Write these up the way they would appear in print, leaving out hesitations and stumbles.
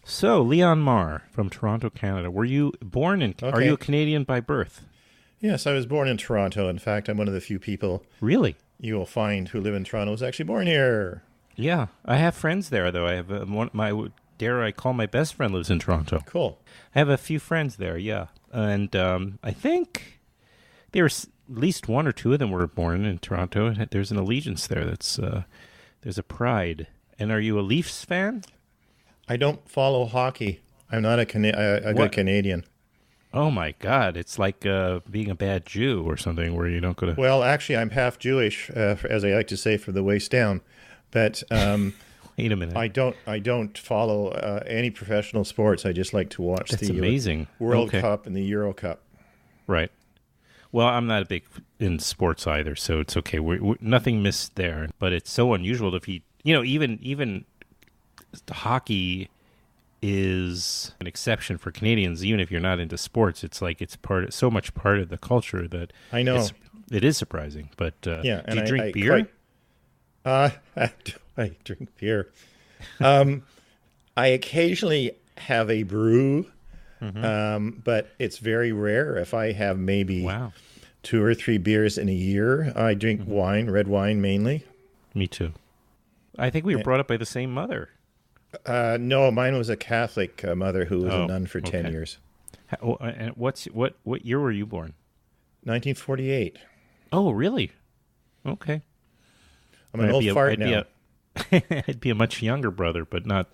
So, Leon Marr from Toronto, Canada. Were you born in? Are you a Canadian by birth? Yes, I was born in Toronto. In fact, I'm one of the few people Really? you will find who live in Toronto who's actually born here. Yeah, I have friends there, though. I have dare I call my best friend lives in Toronto. Cool. I have a few friends there, yeah, and I think there's at least one or two of them were born in Toronto. There's an allegiance there. There's a pride. And are you a Leafs fan? I don't follow hockey. I'm not a good Canadian. Oh my God! It's like being a bad Jew or something, where you don't go to. Well, actually, I'm half Jewish, as I like to say, from the waist down. But wait a minute. I don't follow any professional sports. I just like to watch That's the amazing. World Cup and the Euro Cup. Right. Well, I'm not a big in sports either, so it's okay. We're nothing missed there. But it's so unusual if even hockey is an exception for Canadians. Even if you're not into sports, it's like it's so much part of the culture that I know it is surprising. But yeah, do you drink beer? I drink beer. I occasionally have a brew, but it's very rare. If I have maybe 2 or 3 beers in a year, I drink wine, red wine mainly. Me too. I think we were brought up by the same mother. No, mine was a Catholic mother who was a nun for 10 years. And what year were you born? 1948. Oh, really? Okay. I'm an old fart now. I'd be a much younger brother, but not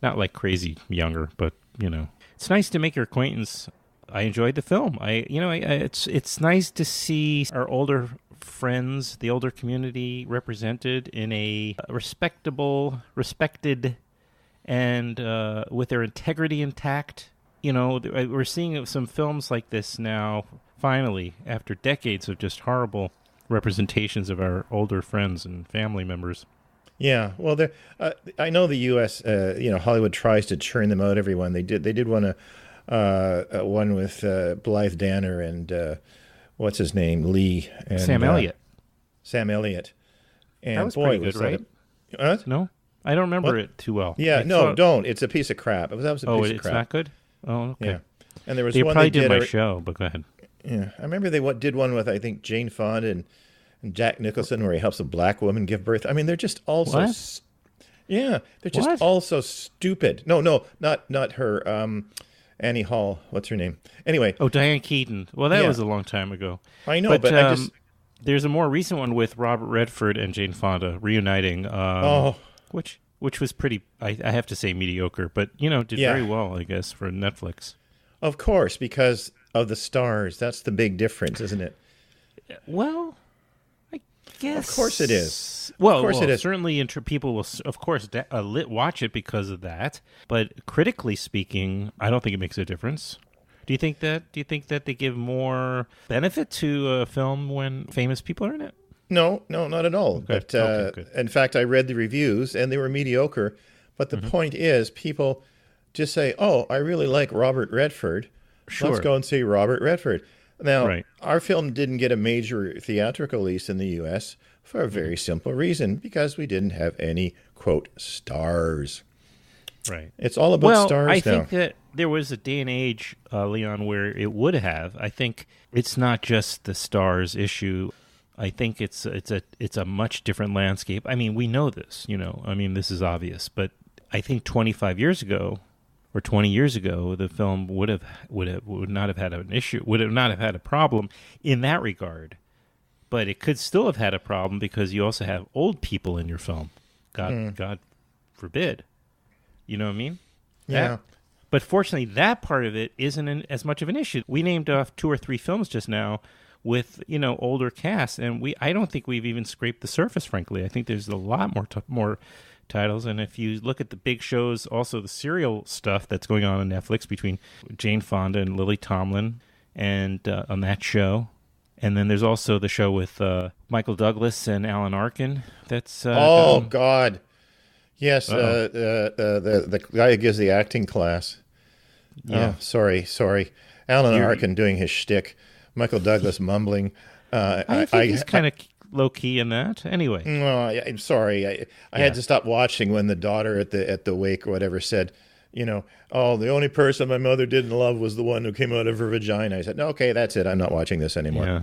like crazy younger. But it's nice to make your acquaintance. I enjoyed the film. It's nice to see our older friends, the older community, represented in a respected, and with their integrity intact. We're seeing some films like this now, finally, after decades of just horrible representations of our older friends and family members. Yeah, well, I know the U.S. Hollywood tries to churn them out. Everyone they did one with Blythe Danner and what's his name, Lee, and Sam Elliott. Sam Elliott, and that was pretty good, right? What? No, I don't remember it too well. Yeah, don't. It's a piece of crap. That was a piece of crap. Oh, it's not good. Oh, okay. Yeah, and there was they one probably they did my show, but go ahead. Yeah, I remember they did one with I think Jane Fonda and Jack Nicholson where he helps a black woman give birth. I mean, they're just all so they're just all so stupid. No, not her. Annie Hall. What's her name? Anyway. Oh, Diane Keaton. Well, that was a long time ago. I know, but I just there's a more recent one with Robert Redford and Jane Fonda reuniting. Which was pretty. I have to say mediocre, but did very well, I guess, for Netflix. Of course, because of the stars. That's the big difference, isn't it? Well, I guess. Of course it is. Well, of course it is. Certainly, people will, of course, watch it because of that. But critically speaking, I don't think it makes a difference. Do you think that they give more benefit to a film when famous people are in it? No, not at all. Okay. But in fact, I read the reviews and they were mediocre. But the point is, people just say, "Oh, I really like Robert Redford. Sure. Let's go and see Robert Redford." Now, our film didn't get a major theatrical release in the U.S. for a very simple reason, because we didn't have any, quote, stars. Right. It's all about stars now. I think that there was a day and age, Leon, where it would have. I think it's not just the stars issue. I think it's a much different landscape. I mean, we know this, I mean, this is obvious, but I think 25 years ago or 20 years ago, the film would not have had an issue, would have not have had a problem in that regard. But it could still have had a problem because you also have old people in your film. God forbid. You know what I mean? Yeah. But fortunately, that part of it isn't as much of an issue. We named off 2 or 3 films just now with older casts, and I don't think we've even scraped the surface. Frankly, I think there's a lot more titles. And if you look at the big shows, also the serial stuff that's going on Netflix between Jane Fonda and Lily Tomlin, and on that show. And then there's also the show with Michael Douglas and Alan Arkin. That's God, yes, the guy who gives the acting class. Yeah, sorry, Alan Arkin doing his shtick, Michael Douglas mumbling. I think he's kind of low key in that. Anyway, no, I'm sorry. I had to stop watching when the daughter at the wake or whatever said, oh, the only person my mother didn't love was the one who came out of her vagina. I said, no, okay, that's it. I'm not watching this anymore. Yeah.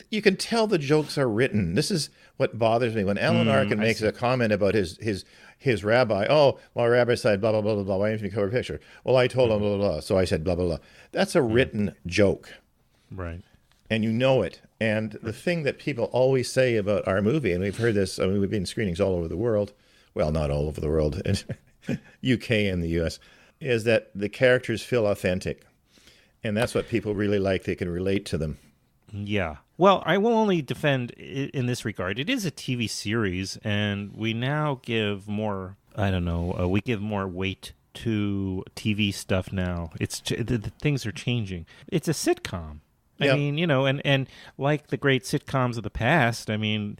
You can tell the jokes are written. This is what bothers me. When Alan Arkin makes a comment about his rabbi, oh, my rabbi said blah, blah, blah, blah, blah. Why didn't you cover a picture? Well, I told him blah, blah, blah. So I said blah, blah, blah. That's a written joke. Right. And you know it. And the thing that people always say about our movie, and we've heard this, I mean, we've been in screenings all over the world. Well, not all over the world, UK and the US, is that the characters feel authentic. And that's what people really like. They can relate to them. Yeah. Well, I will only defend in this regard. It is a TV series, and we now give more, I don't know, we give more weight to TV stuff now. The things are changing. It's a sitcom. I mean, and like the great sitcoms of the past, I mean,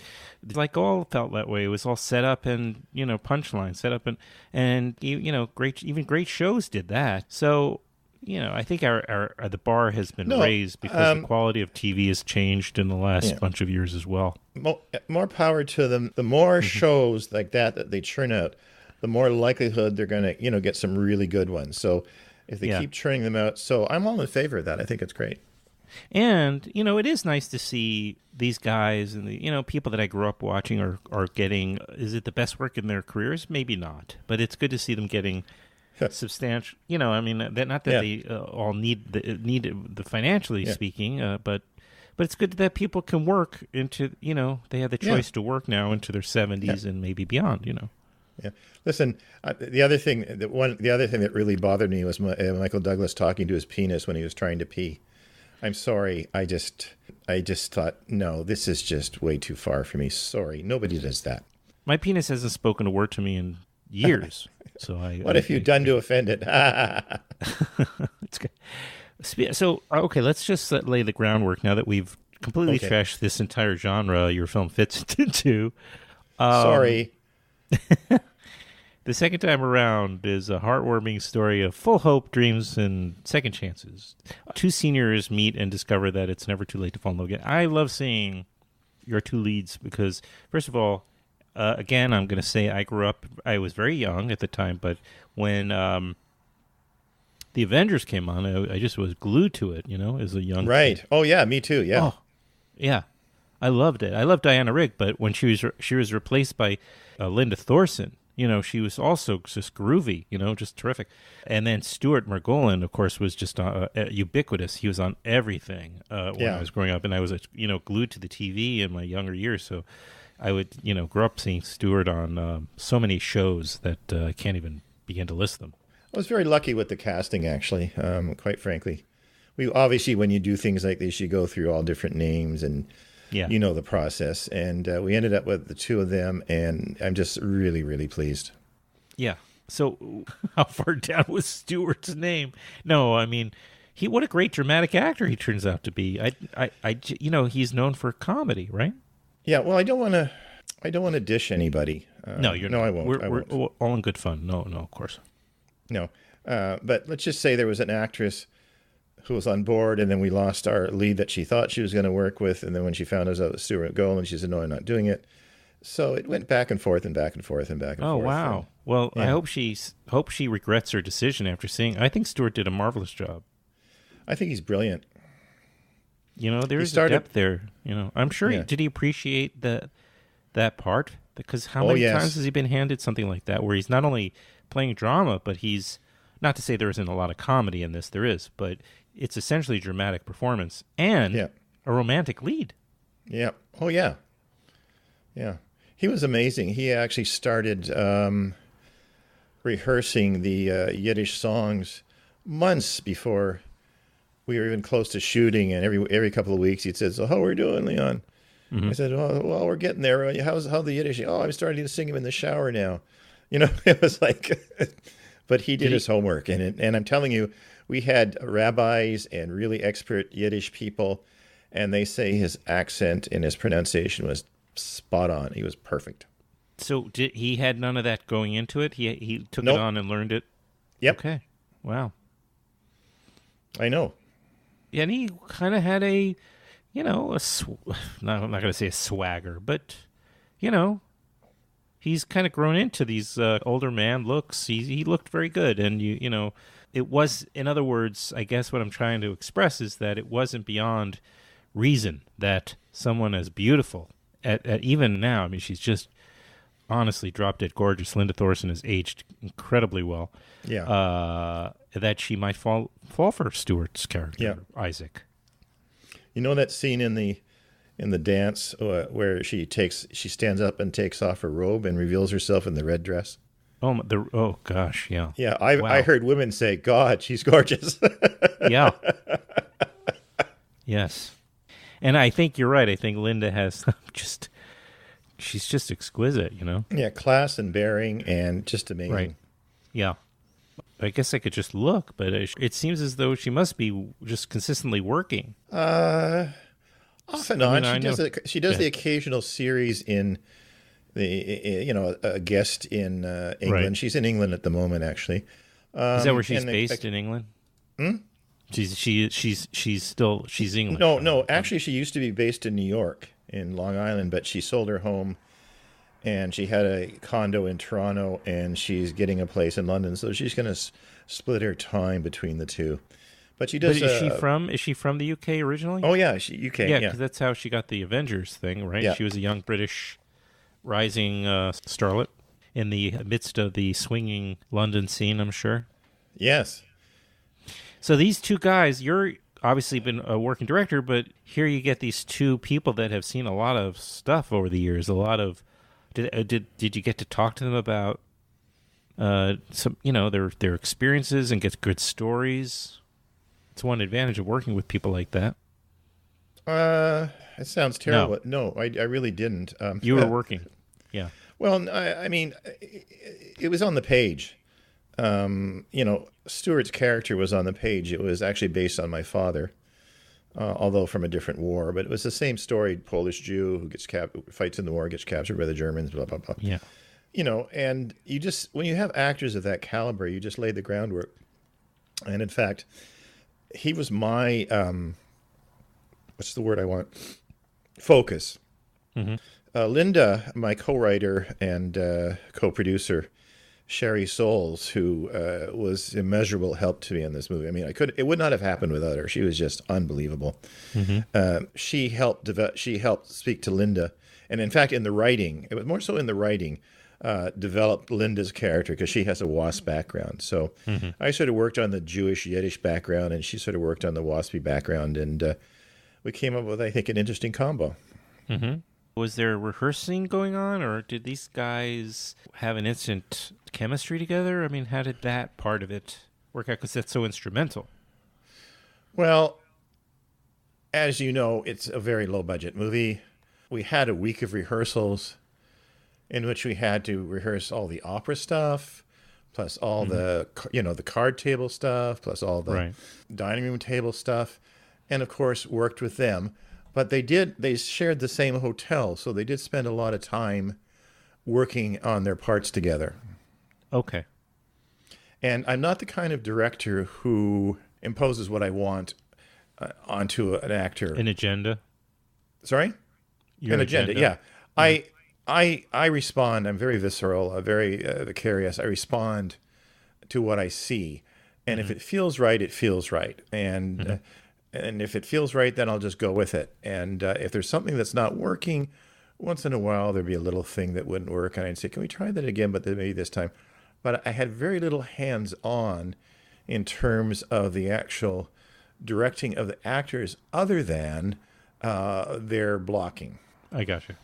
like all felt that way. It was all set up and, punchline set up and great shows did that. So, I think the bar has been raised because the quality of TV has changed in the last bunch of years as well. More power to them. The more shows like that they churn out, the more likelihood they're going to, get some really good ones. So if they keep churning them out, so I'm all in favor of that. I think it's great. And, it is nice to see these guys and the, people that I grew up watching are getting, is it the best work in their careers? Maybe not, but it's good to see them getting substantial, I mean, not that they all need the financially speaking, but it's good that people can work into, they have the choice to work now into their 70s and maybe beyond, Yeah. Listen, the other thing that really bothered me was Michael Douglas talking to his penis when he was trying to pee. I'm sorry. I just thought, no, this is just way too far for me. Sorry. Nobody does that. My penis hasn't spoken a word to me in years. So what have you done to offend it? It's good. So, okay, let's just lay the groundwork now that we've completely trashed this entire genre your film fits into. Sorry. The second time around is a heartwarming story of full hope, dreams, and second chances. Two seniors meet and discover that it's never too late to fall in love again. I love seeing your two leads because, first of all, again, I'm going to say I was very young at the time, but when the Avengers came on, I just was glued to it, as a young kid. Oh, yeah, me too, yeah. Oh, yeah. I loved it. I loved Diana Rigg, but when she was replaced by Linda Thorson, she was also just groovy, just terrific. And then Stuart Margolin, of course, was just ubiquitous. He was on everything when I was growing up, and I was, glued to the TV in my younger years. So I would, grow up seeing Stuart on so many shows that I can't even begin to list them. I was very lucky with the casting, actually, quite frankly. We obviously, when you do things like this, you go through all different names and the process. And we ended up with the two of them, and I'm just really, really pleased. Yeah. So how far down was Stewart's name? No, I mean, what a great dramatic actor he turns out to be. He's known for comedy, right? Yeah. Well, I don't want to dish anybody. No, you're not. I won't. We're all in good fun. No, of course. No. But let's just say there was an actress who was on board, and then we lost our lead that she thought she was going to work with, and then when she found out it was Stuart Golan, she said, no, I'm not doing it. So it went back and forth and back and forth and back and forth. Oh, wow. Well, I hope she regrets her decision after seeing. I think Stuart did a marvelous job. I think he's brilliant. There's a depth there. I'm sure. Did he appreciate that part? Because how many times has he been handed something like that, where he's not only playing drama, but he's, not to say there isn't a lot of comedy in this, there is, but it's essentially a dramatic performance and a romantic lead. Yeah. Oh, yeah. Yeah. He was amazing. He actually started rehearsing the Yiddish songs months before we were even close to shooting. And every couple of weeks he'd say, so how are we doing, Leon? Mm-hmm. I said, well, we're getting there. How the Yiddish? Oh, I'm starting to sing him in the shower now. It was like, but he did his homework. And I'm telling you, we had rabbis and really expert Yiddish people, and they say his accent and his pronunciation was spot on. He was perfect. So he had none of that going into it? He took it on and learned it? Yep. Okay. Wow. I know. And he kind of had a, I'm not going to say a swagger, but, he he's kind of grown into these older man looks. He looked very good, and you know, it was, in other words, I guess what I'm trying to express is that it wasn't beyond reason that someone as beautiful at even now, I mean, she's just honestly drop dead gorgeous. Linda Thorson has aged incredibly well. Yeah. That she might fall for Stewart's character, Isaac. You know that scene in the dance where she stands up and takes off her robe and reveals herself in the red dress? Oh gosh, yeah. Yeah, I heard women say, "God, she's gorgeous." Yeah. Yes. And I think you're right. I think Linda has she's just exquisite, you know? Yeah, class and bearing and just amazing. Right. Yeah. I guess I could just look, but it seems as though she must be just consistently working. Off and on. She does the Yeah. occasional series in a guest in England. Right. She's in England at the moment, actually. Is that where she's based in England? Hmm? She's English. No. Actually, she used to be based in New York, in Long Island, but she sold her home, and she had a condo in Toronto, and she's getting a place in London. So she's going to split her time between the two. But she does. But is she from the UK originally? Oh yeah, UK. Yeah, because that's how she got the Avengers thing, right? Yeah. She was a young British rising starlet in the midst of the swinging London scene, I'm sure. Yes. So these two guys, you're obviously been a working director, but here you get these two people that have seen a lot of stuff over the years. A lot of did you get to talk to them about some their experiences and get good stories? It's one advantage of working with people like that. It sounds terrible. No, I really didn't. You were working. Yeah. Well, I mean, it was on the page. Stewart's character was on the page. It was actually based on my father, although from a different war. But it was the same story: Polish Jew who gets fights in the war, gets captured by the Germans. Blah blah blah. Yeah. And you just, when you have actors of that caliber, you just lay the groundwork. And in fact, he was my what's the word I want? Focus. Mm-hmm. Linda, my co-writer and co-producer, Sherry Souls, who was immeasurable help to me in this movie. I mean, it would not have happened without her. She was just unbelievable. Mm-hmm. She helped speak to Linda, and in fact, in the writing, it was more so in the writing, developed Linda's character because she has a WASP background. So I sort of worked on the Jewish Yiddish background, and she sort of worked on the WASPy background, and we came up with, I think, an interesting combo. Mm-hmm. Was there rehearsing going on, or did these guys have an instant chemistry together? I mean, how did that part of it work out? Because that's so instrumental. Well, as you know, it's a very low-budget movie. We had a week of rehearsals in which we had to rehearse all the opera stuff, plus all the card table stuff, plus all the dining room table stuff, and of course worked with them. But they shared the same hotel, so they did spend a lot of time working on their parts together. Okay. And I'm not the kind of director who imposes what I want onto an actor. An agenda? Sorry? An agenda, yeah. I respond. I'm very visceral, very vicarious. I respond to what I see. And if it feels right, it feels right. And if it feels right, then I'll just go with it. And if there's something that's not working, once in a while there'd be a little thing that wouldn't work, and I'd say, "Can we try that again?" But then maybe this time. But I had very little hands-on in terms of the actual directing of the actors, other than their blocking. I got you.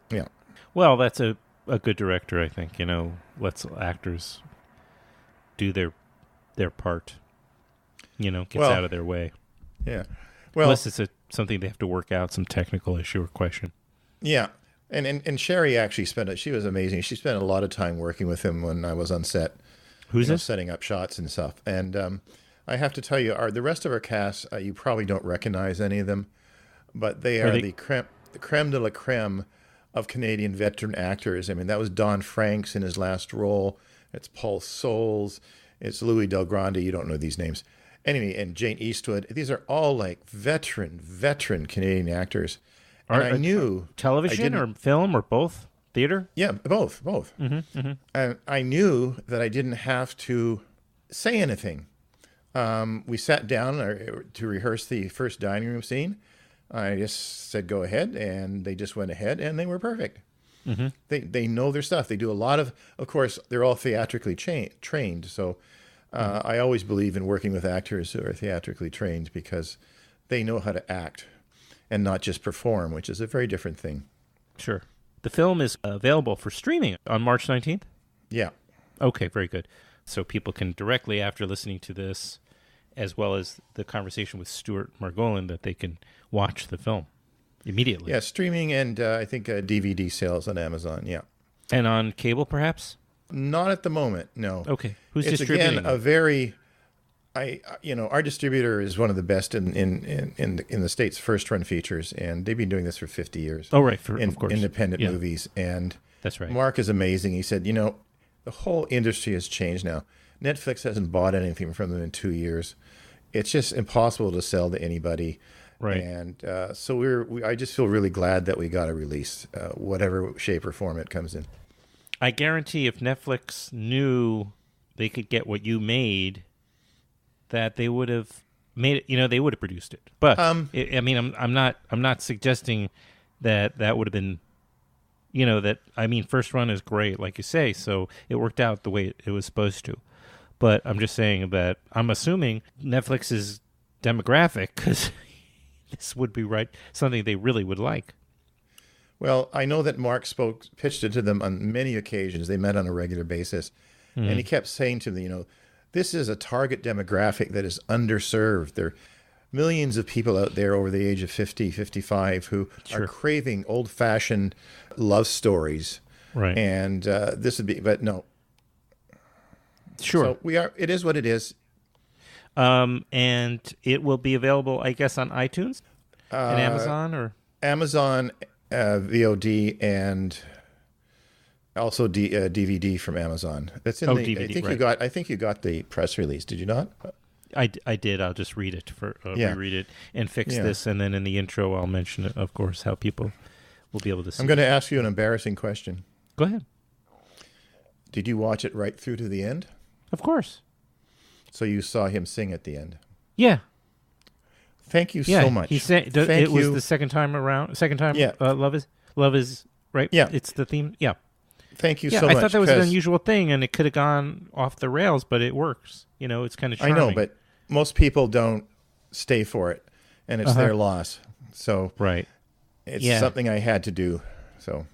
Yeah. Well, that's a good director, I think. Lets actors do their part. Gets out of their way. Yeah. Well, unless it's something they have to work out, some technical issue or question. Yeah. And Sherry actually she was amazing. She spent a lot of time working with him when I was on set. Who's this? Setting up shots and stuff. And I have to tell you, the rest of our cast, you probably don't recognize any of them, but they are the creme de la creme of Canadian veteran actors. I mean, that was Don Franks in his last role. It's Paul Soles. It's Louis Del Grande. You don't know these names. Anyway, and Jane Eastwood. These are all like veteran Canadian actors. And I knew television or film or both. Theater? Yeah, both. And I knew that I didn't have to say anything. We sat down to rehearse the first dining room scene. I just said, go ahead, and they just went ahead, and they were perfect. They know their stuff. They do a lot of course, they're all theatrically trained. So I always believe in working with actors who are theatrically trained because they know how to act and not just perform, which is a very different thing. Sure. The film is available for streaming on March 19th? Yeah. Okay, very good. So people can directly, after listening to this, as well as the conversation with Stuart Margolin, that they can watch the film immediately. Yeah, streaming and I think DVD sales on Amazon, yeah. And on cable, perhaps? Not at the moment, no. Okay. Who's it's distributing again a very... our distributor is one of the best in the States, first run features, and they've been doing this for 50 years. Oh, right, of course. Independent movies. And that's right. Mark is amazing. He said, the whole industry has changed now. Netflix hasn't bought anything from them in 2 years. It's just impossible to sell to anybody. Right. And so I just feel really glad that we got a release, whatever shape or form it comes in. I guarantee if Netflix knew they could get what you made, that they would have made it. They would have produced it. But I'm not suggesting that would have been. First run is great, like you say. So it worked out the way it was supposed to. But I'm just saying that I'm assuming Netflix's demographic, because this would be something they really would like. Well, I know that Mark pitched it to them on many occasions. They met on a regular basis. And he kept saying to them, this is a target demographic that is underserved. There are millions of people out there over the age of 50, 55 who are craving old-fashioned love stories. Right. And this would be, but no. Sure. So it is what it is. And it will be available, I guess, on iTunes and Amazon, or Amazon, VOD, and also DVD from Amazon. That's in the DVD. I think you got the press release. Did you not? I did. I'll just read it reread it and fix this, and then in the intro I'll mention it, of course, how people will be able to see. I'm going to ask you an embarrassing question. Go ahead. Did you watch it right through to the end? Of course. So you saw him sing at the end? Yeah. Thank you so much. He sang. It was the second time around. Second time. Yeah. Love is right. Yeah. It's the theme. Yeah. Thank you so much. I thought that was an unusual thing, and it could have gone off the rails, but it works. It's kind of charming. I know, but most people don't stay for it, and it's their loss. So it's something I had to do. So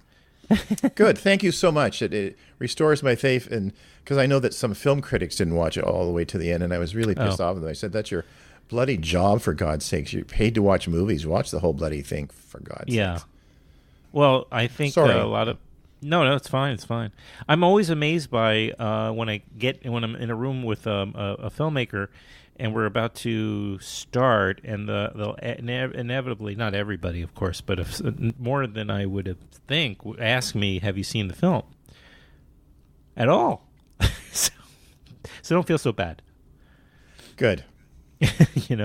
good. Thank you so much. It restores my faith, and because I know that some film critics didn't watch it all the way to the end, and I was really pissed off with them. I said, "That's your bloody job, for God's sakes. You're paid to watch movies. Watch the whole bloody thing, for God's sakes." Well, I think a lot of... No, it's fine. It's fine. I'm always amazed by when I'm in a room with a filmmaker, and we're about to start, and they'll inevitably, not everybody, of course, but more than I would have think, ask me, "Have you seen the film?" At all. So don't feel so bad. Good. Do you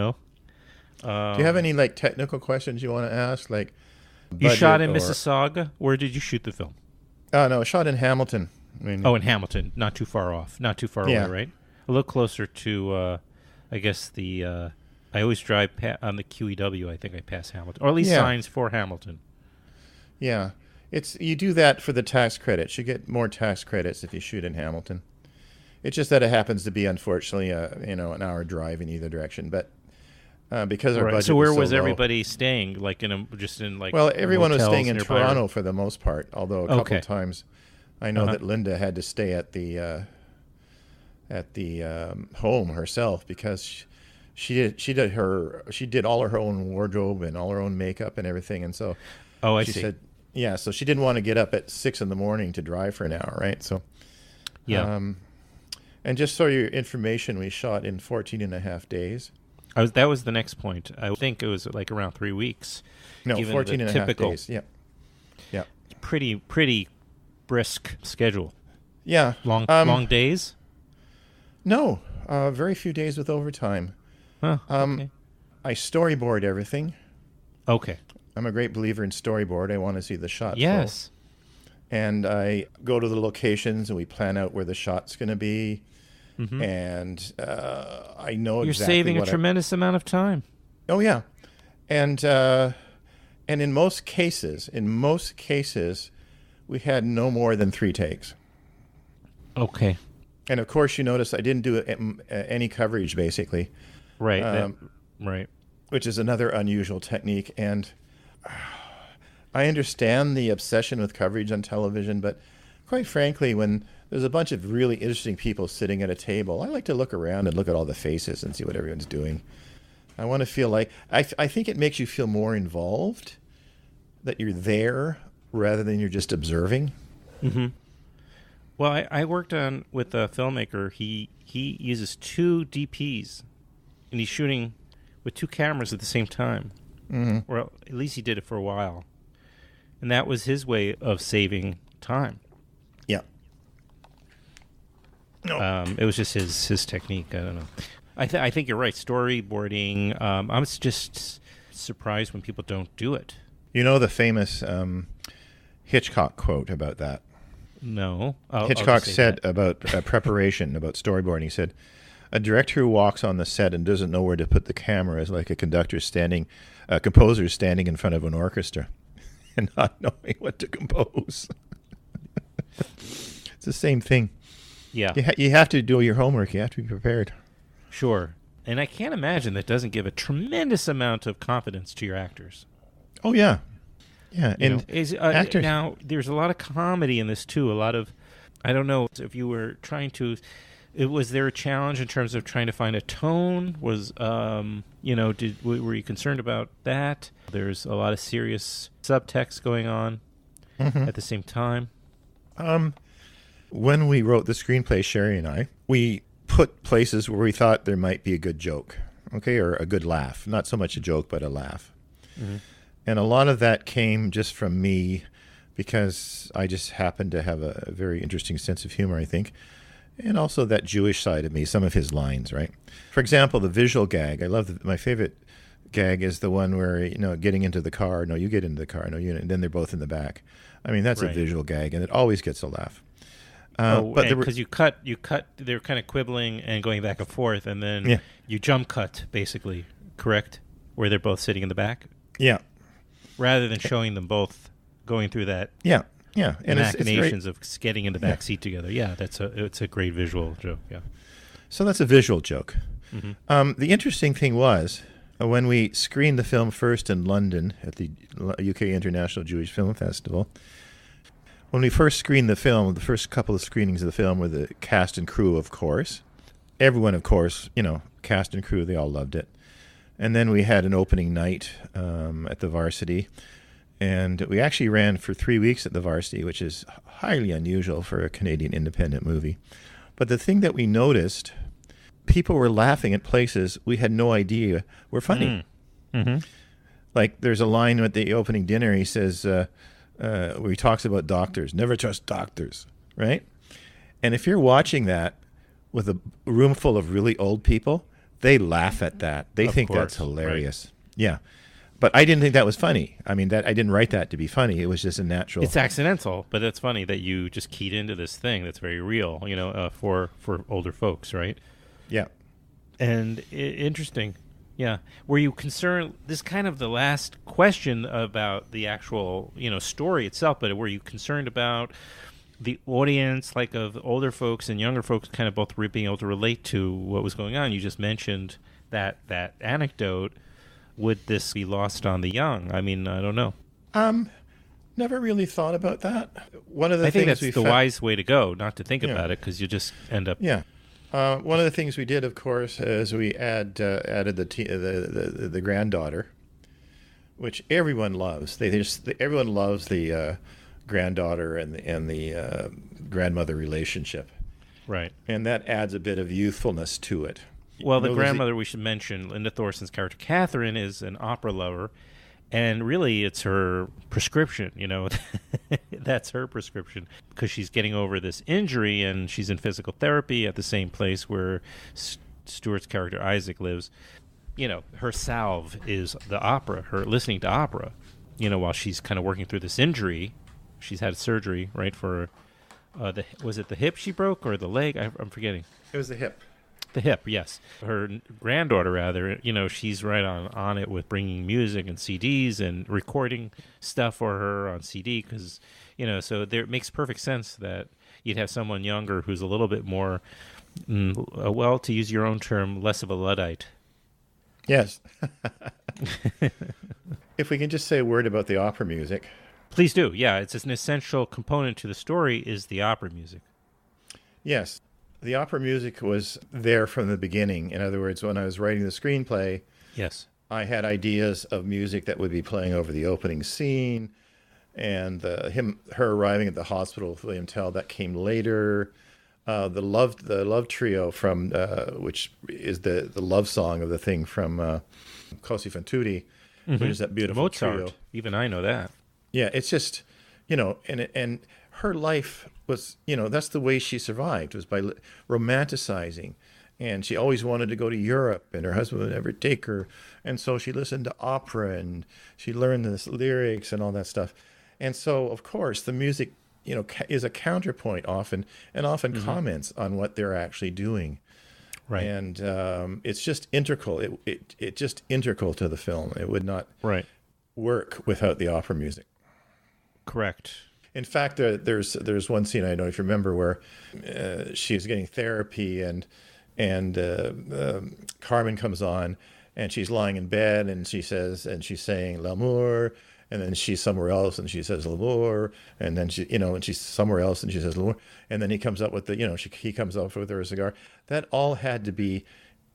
have any technical questions you want to ask? You shot in Mississauga? Where did you shoot the film? No, shot in Hamilton. In Hamilton, not too far off, not too far away, right? A little closer to, I guess I always drive on the QEW. I think I pass Hamilton, or at least signs for Hamilton. Yeah, you do that for the tax credits. You get more tax credits if you shoot in Hamilton. It's just that it happens to be, unfortunately, an hour drive in either direction, but. Because our budget. So where was low. everybody staying? Well, everyone was staying in Toronto for the most part. Although a couple of times, I know that Linda had to stay at the home herself because she did all her own wardrobe and all her own makeup and everything, and so she said so she didn't want to get up at 6 a.m. to drive for an hour, right? So and just so your information, we shot in 14 and a half days. That was the next point. I think it was around 3 weeks. No, 14 and a half days. Yeah. Pretty brisk schedule. Yeah. Long days? No, very few days with overtime. Huh, okay. I storyboard everything. Okay. I'm a great believer in storyboard. I want to see the shot. Yes. and I go to the locations and we plan out where the shot's going to be. Mm-hmm. And I know You're exactly saving a what tremendous amount of time. Oh yeah, and in most cases, we had no more than 3 takes. Okay. And of course, you notice I didn't do any coverage basically. Right. Right. Which is another unusual technique. And I understand the obsession with coverage on television, but quite frankly, when there's a bunch of really interesting people sitting at a table, I like to look around and look at all the faces and see what everyone's doing. I want to feel like, I think it makes you feel more involved, that you're there rather than you're just observing. Mm-hmm. Well, I worked with a filmmaker. He uses 2 DPs, and he's shooting with 2 cameras at the same time. Mm-hmm. Or at least he did it for a while. And that was his way of saving time. Yeah. No. It was just his technique. I don't know. I think you're right. Storyboarding. I'm just surprised when people don't do it. You know the famous Hitchcock quote about that? No. Hitchcock said about preparation, about storyboarding. He said, "A director who walks on the set and doesn't know where to put the camera is like a composer standing in front of an orchestra and not knowing what to compose." It's the same thing. Yeah. You have to do your homework. You have to be prepared. Sure. And I can't imagine that doesn't give a tremendous amount of confidence to your actors. Oh, yeah. Yeah. And actors... Now, there's a lot of comedy in this, too. A lot of, I don't know if you were trying to, was there a challenge in terms of trying to find a tone? Was, were you concerned about that? There's a lot of serious subtext going on at the same time. When we wrote the screenplay, Sherry and I, we put places where we thought there might be a good joke, okay, or a good laugh. Not so much a joke, but a laugh. Mm-hmm. And a lot of that came just from me because I just happen to have a very interesting sense of humor, I think. And also that Jewish side of me, some of his lines, right? For example, the visual gag. My favorite gag is the one where, getting into the car. No, you get into the car. No, and then they're both in the back. I mean, that's a visual gag, and it always gets a laugh. But because you cut, they're kind of quibbling and going back and forth, and then you jump cut, basically, correct? Where they're both sitting in the back? Yeah. Rather than showing them both going through that and machinations of getting in the back seat together. Yeah, it's a great visual joke, yeah. So that's a visual joke. Mm-hmm. The interesting thing was, when we screened the film first in London at the UK International Jewish Film Festival, when we first screened the film, the first couple of screenings of the film were the cast and crew, of course. Everyone, of course, cast and crew, they all loved it. And then we had an opening night at the Varsity. And we actually ran for 3 weeks at the Varsity, which is highly unusual for a Canadian independent movie. But the thing that we noticed, people were laughing at places we had no idea were funny. Mm-hmm. Like there's a line at the opening dinner, he says... where he talks about doctors. Never trust doctors, right? And if you're watching that with a room full of really old people, they laugh at that. They think that's hilarious. Right. Yeah. But I didn't think that was funny. I mean, I didn't write that to be funny. It was just a natural... It's accidental, but it's funny that you just keyed into this thing that's very real, for older folks, right? Yeah. And interesting. Yeah. Were you concerned, this is kind of the last question about the actual, story itself, but were you concerned about the audience, like of older folks and younger folks kind of both being able to relate to what was going on? You just mentioned that anecdote. Would this be lost on the young? I mean, I don't know. Never really thought about that. One of the I think that's the wise way to go, not to think about it, because you just end up... Yeah. One of the things we did, of course, is we added the granddaughter, which everyone loves. Everyone loves the granddaughter and the grandmother relationship, right? And that adds a bit of youthfulness to it. Well, the grandmother, we should mention, Linda Thorson's character Catherine is an opera lover, and really it's her prescription. That's her prescription, because she's getting over this injury and she's in physical therapy at the same place where Stewart's character Isaac lives. Her salve is the opera, her listening to opera, while she's kind of working through this injury she's had surgery, right, for was it the hip she broke or the leg? I'm forgetting. It was the hip. The hip, yes. Her granddaughter, rather, she's right on it with bringing music and CDs and recording stuff for her on CD because, it makes perfect sense that you'd have someone younger who's a little bit more, well, to use your own term, less of a Luddite. Yes. If we can just say a word about the opera music. Please do. Yeah, it's an essential component to the story is the opera music. Yes. The opera music was there from the beginning. In other words, when I was writing the screenplay, yes, I had ideas of music that would be playing over the opening scene, and her arriving at the hospital with William Tell, that came later. The love trio from which is the love song of the thing from Cosi fan tutte, which is that beautiful Mozart. trio. Even I know that. Yeah, it's just and her life was, that's the way she survived, was by romanticizing. And she always wanted to go to Europe, and her husband would never take her. And so she listened to opera, and she learned the lyrics and all that stuff. And so, of course, the music, is a counterpoint often, and often comments on what they're actually doing. Right. And it's just integral. It just integral to the film. It would not work without the opera music. Correct. In fact, there's one scene, I don't know if you remember, where she's getting therapy and Carmen comes on, and she's lying in bed, and she's saying l'amour, and then she's somewhere else and she says l'amour, and then and she's somewhere else and she says l'amour, and then he comes up with he comes up with her a cigar. That all had to be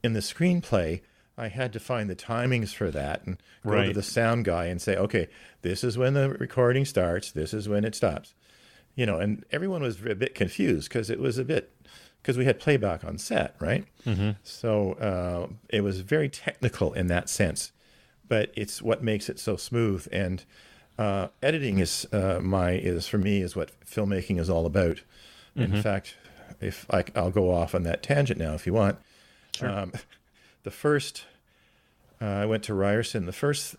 in the screenplay. I had to find the timings for that and go to the sound guy and say, okay, this is when the recording starts, this is when it stops. And everyone was a bit confused because we had playback on set, right? Mm-hmm. So it was very technical in that sense, but it's what makes it so smooth. And editing is for me is what filmmaking is all about. Mm-hmm. In fact, I'll go off on that tangent now if you want. Sure. The first, I went to Ryerson, the first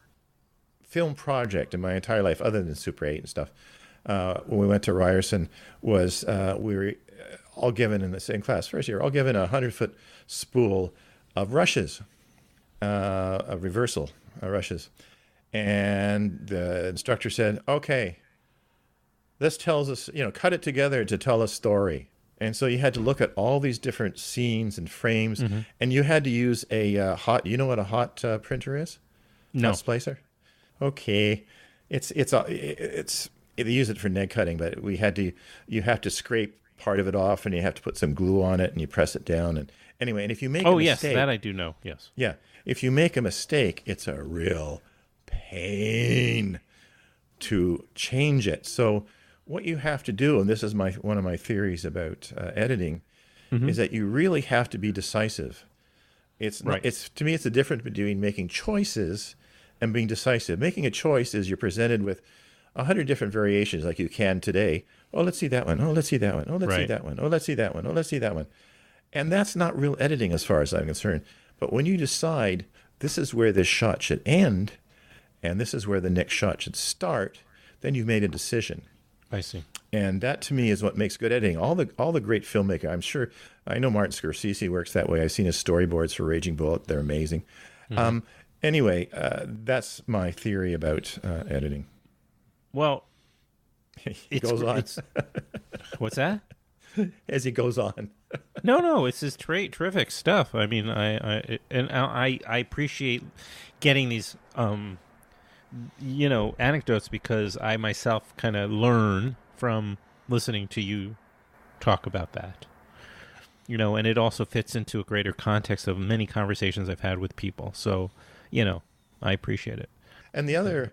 film project in my entire life, other than Super 8 and stuff, when we went to Ryerson, was we were all given in the same class, first year, all given a 100-foot spool of rushes, of reversal rushes. And the instructor said, okay, this tells us, cut it together to tell a story. And so you had to look at all these different scenes and frames, and you had to use a hot. You know what a hot printer is? No. Hot splicer. Okay, it's they use it for neg cutting, but you have to scrape part of it off, and you have to put some glue on it, and you press it down. And anyway, and if you make a mistake, yes, that I do know. Yes. Yeah, if you make a mistake, it's a real pain to change it. So what you have to do, and this is one of my theories about editing, is that you really have to be decisive. It's not, to me, it's the difference between making choices and being decisive. Making a choice is you're presented with 100 different variations, like you can today. Oh, let's see that one. Oh, let's see that one. Oh, let's see that one. Oh, let's see that one. Oh, let's see that one. And that's not real editing as far as I'm concerned. But when you decide this is where this shot should end, and this is where the next shot should start, then you've made a decision. I see. And that, to me, is what makes good editing. All the great filmmaker, I know Martin Scorsese works that way. I've seen his storyboards for Raging Bull. They're amazing. Anyway, that's my theory about editing. Well, he goes on. What's that? As he goes on. No, it's just terrific stuff. I mean, I appreciate getting these anecdotes because I myself kind of learn from listening to you talk about that. And it also fits into a greater context of many conversations I've had with people. So, I appreciate it. And the other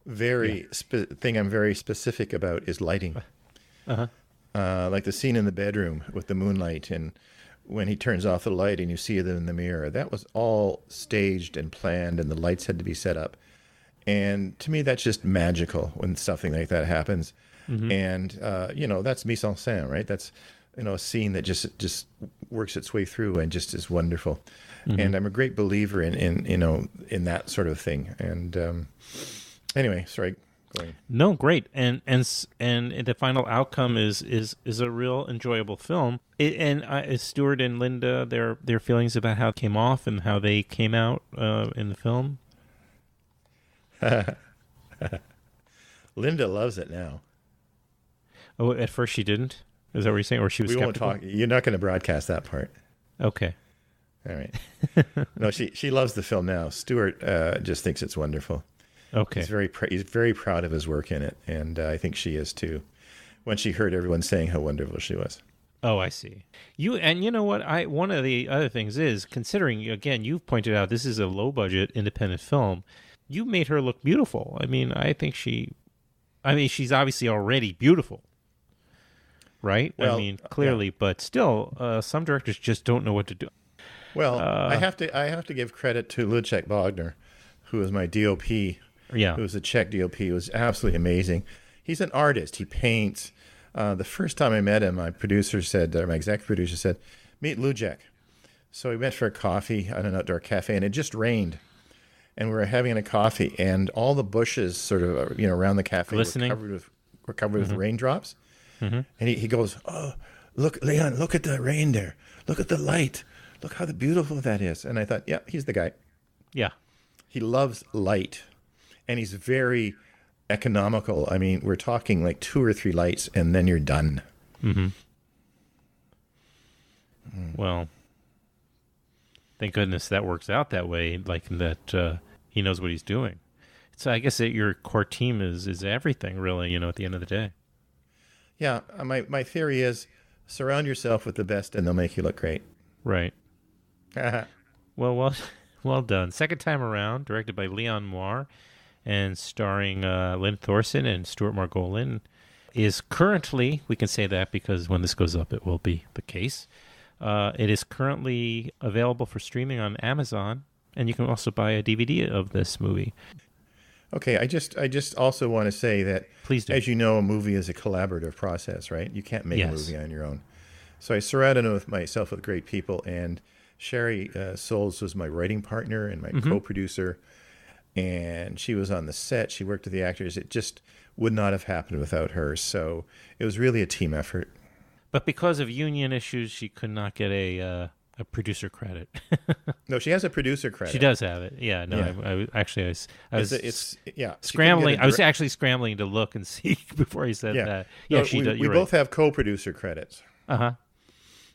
thing I'm very specific about is lighting. Like the scene in the bedroom with the moonlight, and when he turns off the light and you see them in the mirror, that was all staged and planned, and the lights had to be set up. And to me, that's just magical when something like that happens. And, that's mise en scène, right? That's, a scene that just works its way through and just is wonderful. And I'm a great believer in that sort of thing. And anyway, sorry, going? No, great, and the final outcome is a real enjoyable film. Stuart and Linda, their feelings about how it came off and how they came out in the film. Linda loves it now. Oh, at first she didn't. Is that what you're saying, or she was? We won't skeptical? talk. You're not going to broadcast that part. Okay. All right. No, she loves the film now. Stuart just thinks it's wonderful. Okay. He's very proud of his work in it, and I think she is too. When she heard everyone saying how wonderful she was. Oh, I see. You know what? One of the other things is, considering again, you've pointed out this is a low budget independent film. You made her look beautiful. I mean, she's obviously already beautiful, right? Well, I mean, clearly, yeah. But still, some directors just don't know what to do. Well, I have to give credit to Lucek Bogner, who was my DOP. Yeah, who was a Czech DOP. He was absolutely amazing. He's an artist. He paints. The first time I met him, my executive producer said, "Meet Lucek." So we went for a coffee at an outdoor cafe, and it just rained. And we were having a coffee, and all the bushes sort of, around the cafe glistening, were covered with raindrops. Mm-hmm. And he goes, "Oh, look, Leon, look at the rain there. Look at the light. Look how beautiful that is." And I thought, yeah, he's the guy. Yeah. He loves light, and he's very economical. I mean, we're talking like 2 or 3 lights, and then you're done. Mm-hmm. Well, thank goodness that works out that way, like that he knows what he's doing. So I guess that your core team is everything, really, at the end of the day. Yeah, my theory is surround yourself with the best, and they'll make you look great. Right. Well done. Second time around, directed by Leon Marr and starring Lynn Thorson and Stuart Margolin, is currently, we can say that because when this goes up, it will be the case. It is currently available for streaming on Amazon, and you can also buy a DVD of this movie. Okay, I just also want to say that, please do. As you know, a movie is a collaborative process, right? You can't make a movie on your own. So I surrounded myself with great people, and Sherry Souls was my writing partner and my co-producer, and she was on the set. She worked with the actors. It just would not have happened without her. So it was really a team effort. But because of union issues, she could not get a producer credit. No, she has a producer credit. She does have it. Yeah. No, yeah. I was scrambling. I was actually scrambling to look and see before he said that. Yeah, no, we both have co-producer credits. Uh-huh.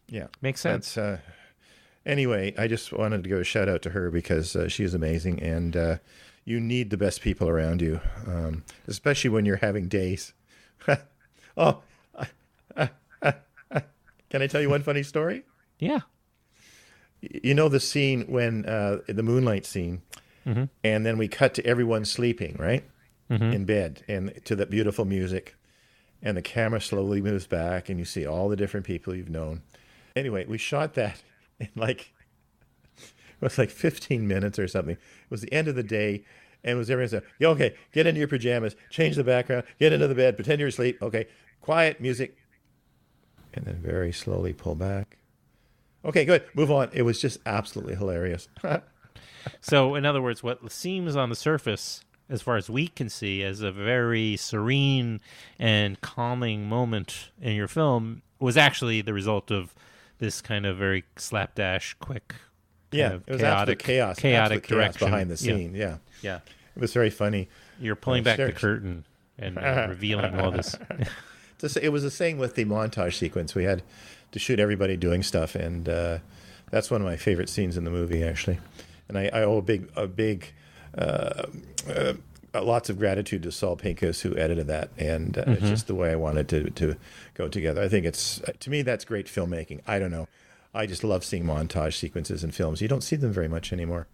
Yeah. Makes sense. Anyway, I just wanted to give a shout out to her because she is amazing, and you need the best people around you, especially when you're having days. Oh, can I tell you one funny story? Yeah. You know the scene when the moonlight scene, and then we cut to everyone sleeping, right, in bed, and to the beautiful music, and the camera slowly moves back, and you see all the different people you've known. Anyway, we shot that in it was like 15 minutes or something. It was the end of the day, and it was everyone said, "Yeah, okay, get into your pajamas, change the background, get into the bed, pretend you're asleep. Okay, quiet music," and then very slowly pull back. Okay, good. Move on. It was just absolutely hilarious. So, in other words, what seems on the surface, as far as we can see, as a very serene and calming moment in your film was actually the result of this kind of very slapdash, quick, it was chaotic direction behind the scene. Yeah. It was very funny. You're pulling back the curtain and revealing all this. It was the same with the montage sequence. We had to shoot everybody doing stuff, and that's one of my favorite scenes in the movie, actually. And I owe lots of gratitude to Saul Pincus, who edited that, and it's just the way I wanted to go together. I think to me, that's great filmmaking. I don't know. I just love seeing montage sequences in films. You don't see them very much anymore.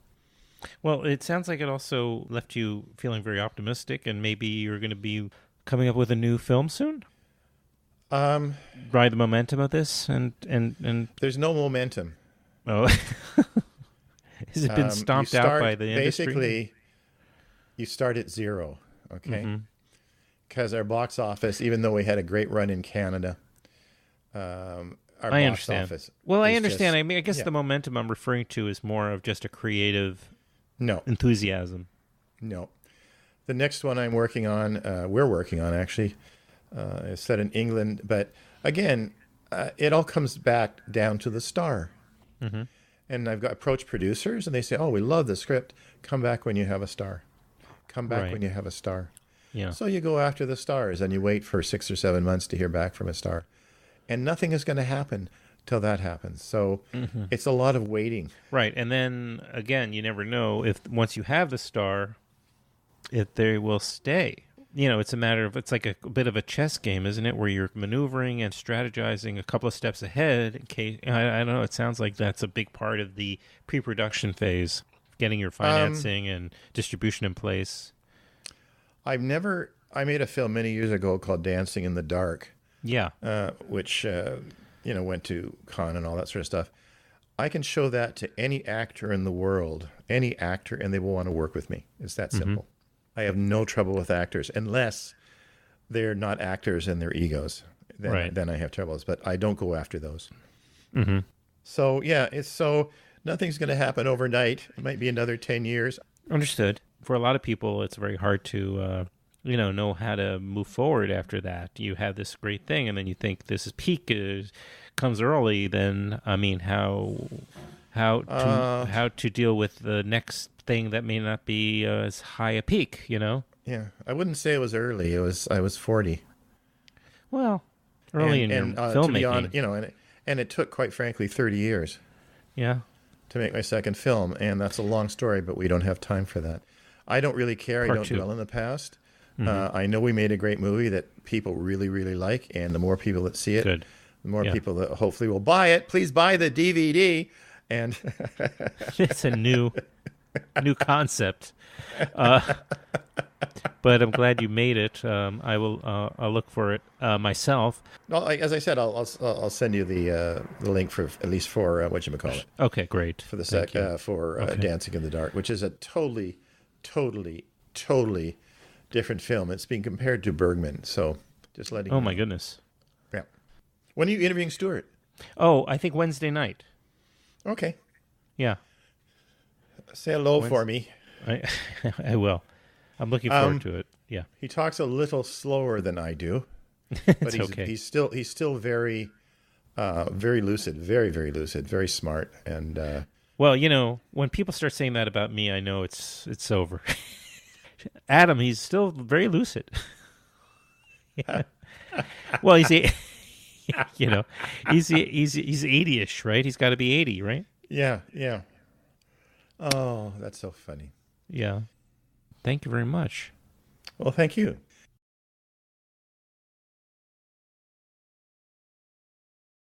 Well, it sounds like it also left you feeling very optimistic, and maybe you're going to be coming up with a new film soon? Ride the momentum of this, and there's no momentum. Oh, has it been stomped out by the industry? Basically, you start at zero, okay? Because our box office, even though we had a great run in Canada, our box office. Well, I understand. I mean, I guess the momentum I'm referring to is more of just a creative enthusiasm. No. The next one I'm working on, we're working on actually, is set in England. But again, it all comes back down to the star. Mm-hmm. And I've got approached producers, and they say, "Oh, we love the script. Come back when you have a star. Come back Right. when you have a star." Yeah. So you go after the stars, and you wait for 6 or 7 months to hear back from a star, and nothing is going to happen till that happens. So it's a lot of waiting. Right. And then again, you never know if once you have the star, if they will stay. It's a matter of, it's like a bit of a chess game, isn't it? Where you're maneuvering and strategizing a couple of steps ahead in case, I don't know, it sounds like that's a big part of the pre-production phase, getting your financing and distribution in place. I made a film many years ago called Dancing in the Dark, Yeah. which, went to Cannes and all that sort of stuff. I can show that to any actor in the world, any actor, and they will want to work with me. It's that simple. I have no trouble with actors unless they're not actors and they're egos. Then I have troubles, but I don't go after those. Mm-hmm. So, yeah, nothing's going to happen overnight. It might be another 10 years. Understood. For a lot of people, it's very hard to, know how to move forward after that. You have this great thing, and then you think this is peak comes early. Then, I mean, how to deal with the next thing that may not be as high a peak? Yeah, I wouldn't say it was early. I was 40. Well, early in your filmmaking, to be honest, and it took, quite frankly, 30 years. Yeah. To make my second film, and that's a long story, but we don't have time for that. I don't really care. I don't dwell in the past. I know we made a great movie that people really, really like, and the more people that see it, the more people that hopefully will buy it. Please buy the DVD. And it's a new concept, but I'm glad you made it. I'll look for it myself. Well, as I said, I'll send you the link for at least for whatchamacallit. Okay, great. For the Dancing in the Dark, which is a totally different film. It's being compared to Bergman, so just letting. Oh my goodness. Yeah. When are you interviewing Stuart? Oh, I think Wednesday night. Okay. Yeah. Say hello for me. I will. I'm looking forward to it. Yeah. He talks a little slower than I do, but he's still very, very lucid, very, very lucid, very smart, and. Well, when people start saying that about me, I know it's over. Adam, he's still very lucid. Yeah. Well, he's 80-ish, right? He's got to be 80, right? Yeah. Oh, that's so funny. Yeah. Thank you very much. Well, thank you.